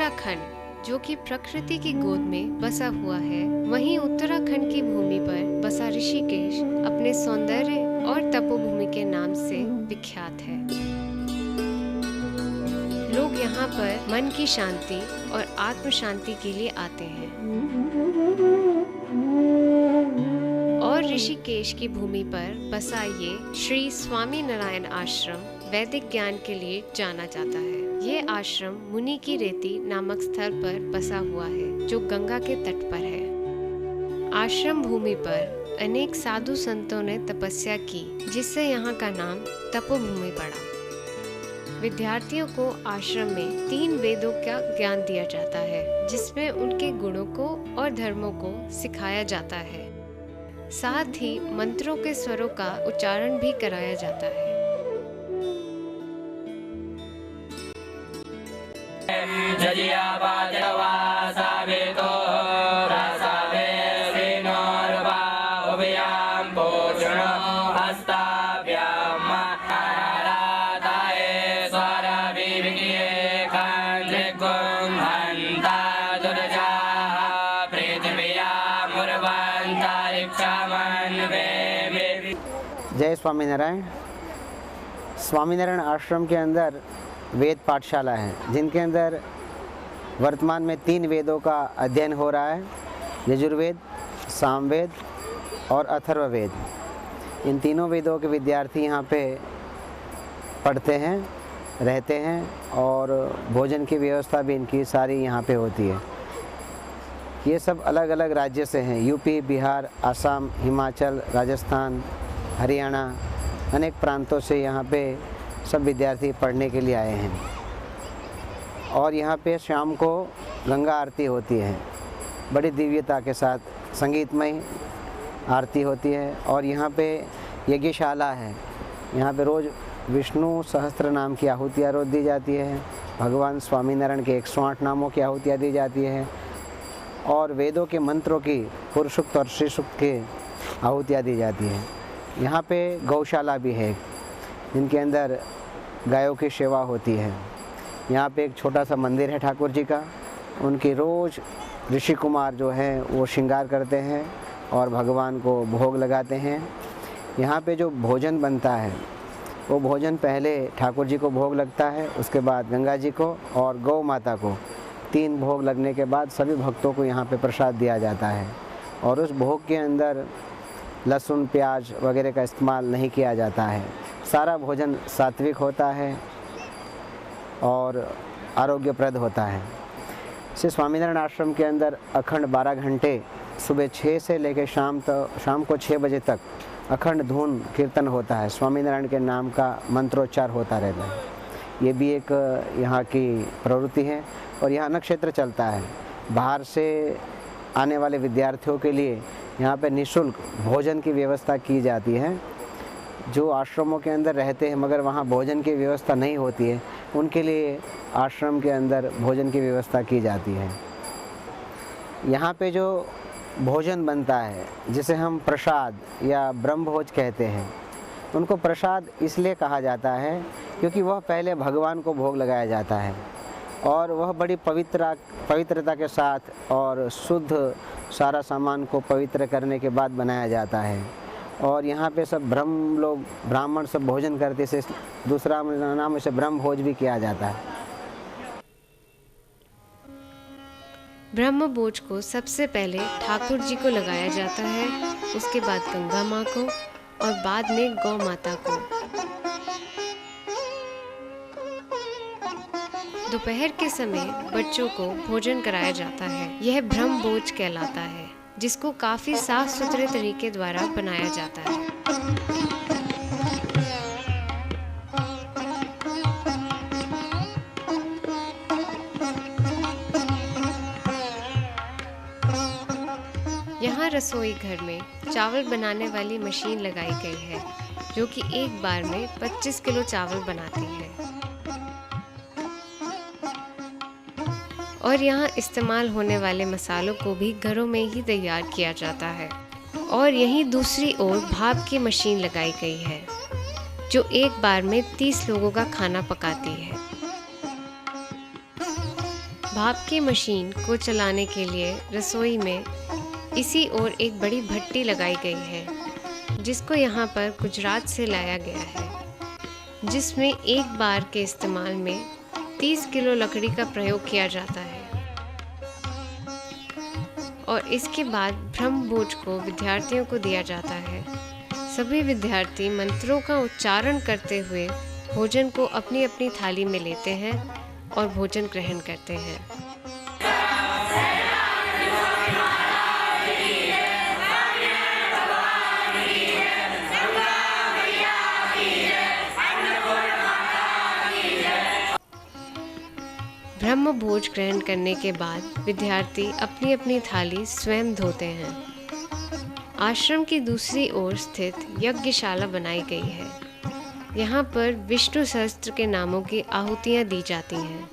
उत्तराखंड जो कि प्रकृति की गोद में बसा हुआ है, वहीं उत्तराखंड की भूमि पर बसा ऋषिकेश अपने सौंदर्य और तपोभूमि के नाम से विख्यात है। लोग यहाँ पर मन की शांति और आत्म शांति के लिए आते हैं और ऋषिकेश की भूमि पर बसा ये श्री स्वामी नारायण आश्रम वैदिक ज्ञान के लिए जाना जाता है। ये आश्रम मुनि की रेती नामक स्थल पर बसा हुआ है जो गंगा के तट पर है। आश्रम भूमि पर अनेक साधु संतों ने तपस्या की, जिससे यहाँ का नाम तपोभूमि पड़ा। विद्यार्थियों को आश्रम में 3 वेदों का ज्ञान दिया जाता है, जिसमें उनके गुणों को और धर्मों को सिखाया जाता है। साथ ही मंत्रों के स्वरों का उच्चारण भी कराया जाता है। जय स्वामीनारायण। स्वामीनारायण आश्रम के अंदर वेद पाठशाला है, जिनके अंदर वर्तमान में 3 वेदों का अध्ययन हो रहा है, यजुर्वेद, सामवेद और अथर्ववेद। इन तीनों वेदों के विद्यार्थी यहाँ पे पढ़ते हैं, रहते हैं और भोजन की व्यवस्था भी इनकी सारी यहाँ पे होती है। ये सब अलग अलग राज्य से हैं, यूपी, बिहार, असम, हिमाचल, राजस्थान, हरियाणा, अनेक प्रांतों से यहाँ पे सब विद्यार्थी पढ़ने के लिए आए हैं। और यहाँ पे शाम को गंगा आरती होती है, बड़ी दिव्यता के साथ संगीतमय आरती होती है। और यहाँ पे यज्ञशाला है, यहाँ पे रोज़ विष्णु सहस्त्र नाम की आहुतियाँ रोज़ दी जाती है, भगवान स्वामीनारायण के 108 नामों की आहुतियाँ दी जाती है और वेदों के मंत्रों की पुरुषुक्त और श्रीसुक्त की आहुतियाँ दी जाती है। यहाँ पे गौशाला भी है, जिनके अंदर गायों की सेवा होती है। यहाँ पे एक छोटा सा मंदिर है ठाकुर जी का, उनकी रोज़ ऋषि कुमार जो हैं वो श्रृंगार करते हैं और भगवान को भोग लगाते हैं। यहाँ पे जो भोजन बनता है वो भोजन पहले ठाकुर जी को भोग लगता है, उसके बाद गंगा जी को और गौ माता को। 3 भोग लगने के बाद सभी भक्तों को यहाँ पे प्रसाद दिया जाता है और उस भोग के अंदर लहसुन, प्याज वगैरह का इस्तेमाल नहीं किया जाता है। सारा भोजन सात्विक होता है और आरोग्यप्रद होता है। श्री स्वामीनारायण आश्रम के अंदर अखंड 12 घंटे सुबह 6 से लेकर शाम को 6 बजे तक अखंड धुन कीर्तन होता है। स्वामीनारायण के नाम का मंत्रोच्चार होता रहता है। ये भी एक यहाँ की प्रवृत्ति है और यहाँ नक्षत्र चलता है। बाहर से आने वाले विद्यार्थियों के लिए यहाँ पे निःशुल्क भोजन की व्यवस्था की जाती है। जो आश्रमों के अंदर रहते हैं मगर वहाँ भोजन की व्यवस्था नहीं होती है, उनके लिए आश्रम के अंदर भोजन की व्यवस्था की जाती है। यहाँ पे जो भोजन बनता है, जिसे हम प्रसाद या ब्रह्मभोज कहते हैं, उनको प्रसाद इसलिए कहा जाता है क्योंकि वह पहले भगवान को भोग लगाया जाता है और वह बड़ी पवित्रता के साथ और शुद्ध सारा सामान को पवित्र करने के बाद बनाया जाता है। और यहाँ पे सब ब्राह्मण सब भोजन करते से दूसरा नाम इसे ब्रह्म भोज भी किया जाता है। ब्रह्म भोज को सबसे पहले ठाकुर जी को लगाया जाता है, उसके बाद गंगा माँ को और बाद में गौ माता को। दोपहर के समय बच्चों को भोजन कराया जाता है। यह ब्रह्म भोज कहलाता है, जिसको काफी साफ सुथरे तरीके द्वारा बनाया जाता है। यहाँ रसोई घर में चावल बनाने वाली मशीन लगाई गई है, जो कि एक बार में 25 किलो चावल बनाती है। और यहाँ इस्तेमाल होने वाले मसालों को भी घरों में ही तैयार किया जाता है। और यहीं दूसरी ओर भाप की मशीन लगाई गई है, जो एक बार में 30 लोगों का खाना पकाती है। भाप की मशीन को चलाने के लिए रसोई में इसी ओर एक बड़ी भट्टी लगाई गई है, जिसको यहाँ पर गुजरात से लाया गया है, जिसमें एक बार के इस्तेमाल में 30 किलो लकड़ी का प्रयोग किया जाता है। और इसके बाद ब्रह्म भोज को विद्यार्थियों को दिया जाता है। सभी विद्यार्थी मंत्रों का उच्चारण करते हुए भोजन को अपनी अपनी थाली में लेते हैं और भोजन ग्रहण करते हैं। ब्रह्म भोज ग्रहण करने के बाद विद्यार्थी अपनी अपनी थाली स्वयं धोते हैं। आश्रम की दूसरी ओर स्थित यज्ञशाला बनाई गई है। यहाँ पर विष्णु सहस्त्र के नामों की आहुतियाँ दी जाती हैं।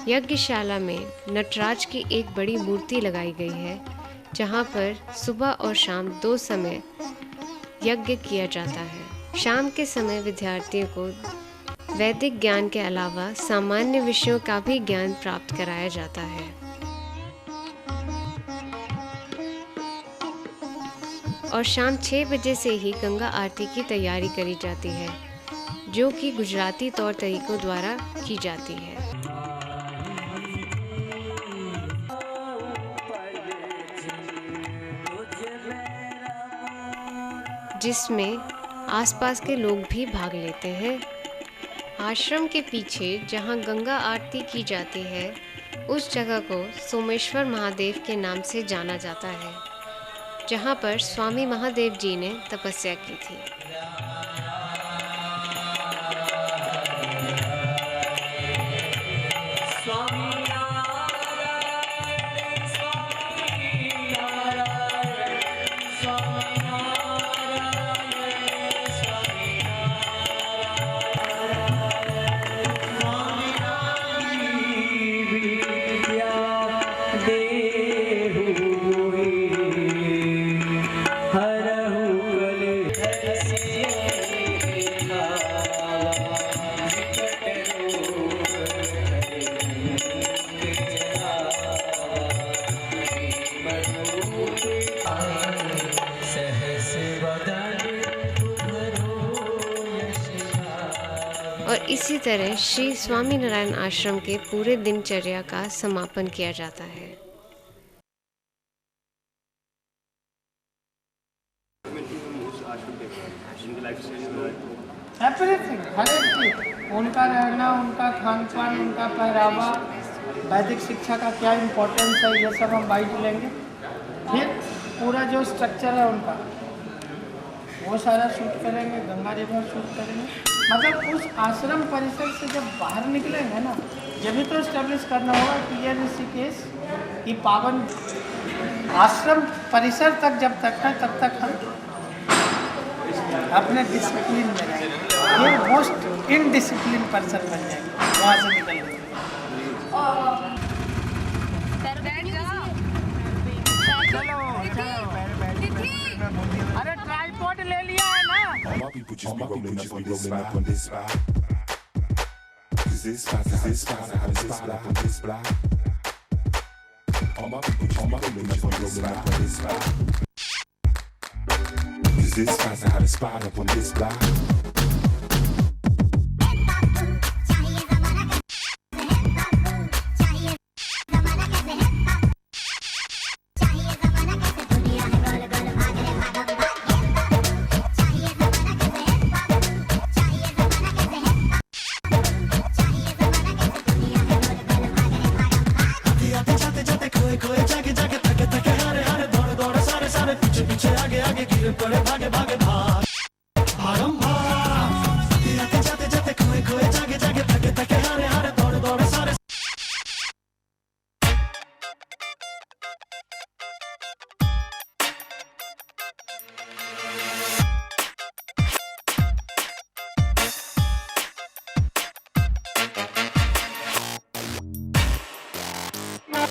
यज्ञशाला में नटराज की एक बड़ी मूर्ति लगाई गई है, जहाँ पर सुबह और शाम 2 समय यज्ञ किया जाता है। शाम के समय विद्यार्थियों को वैदिक ज्ञान के अलावा सामान्य विषयों का भी ज्ञान प्राप्त कराया जाता है। और शाम 6 बजे से ही गंगा आरती की तैयारी करी जाती है, जो कि गुजराती तौर तरीकों द्वारा की जाती है, जिसमें आसपास के लोग भी भाग लेते हैं। आश्रम के पीछे जहाँ गंगा आरती की जाती है, उस जगह को सोमेश्वर महादेव के नाम से जाना जाता है, जहाँ पर स्वामी महादेव जी ने तपस्या की थी। और इसी तरह श्री स्वामीनारायण आश्रम के पूरे दिनचर्या का समापन किया जाता है। एवरीथिंग, हर एक चीज, उनका रहना, उनका खान पान, उनका पहरावा, वैदिक शिक्षा का क्या इम्पोर्टेंस है, ये सब हम बाइट लेंगे। फिर पूरा जो स्ट्रक्चर है उनका, वो सारा शूट करेंगे, गंगा रिवर शूट करेंगे। मतलब उस आश्रम परिसर से जब बाहर निकलेंगे ना, ये भी तो इस्टेब्लिश करना होगा कि ये ऋषिकेश की पावन आश्रम परिसर तक जब तक है, तब तक हम अपने डिसिप्लिन में रहेंगे। ये मोस्ट इनडिसिप्लिन पर्सन बन जाएंगे वहाँ से निकलेंगे। अरे ट्राइपॉड ले लिया है ना। My people just be rolling up on this spot. 'Cause this spot's how this spot on this block. All my people just be rolling up on this spot. 'Cause this spot's how the spot up on this block.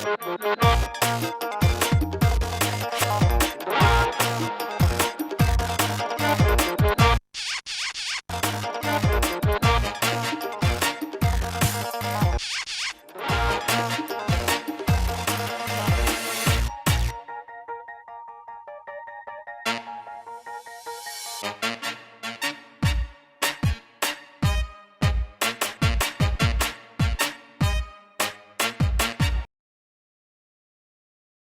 Thank you.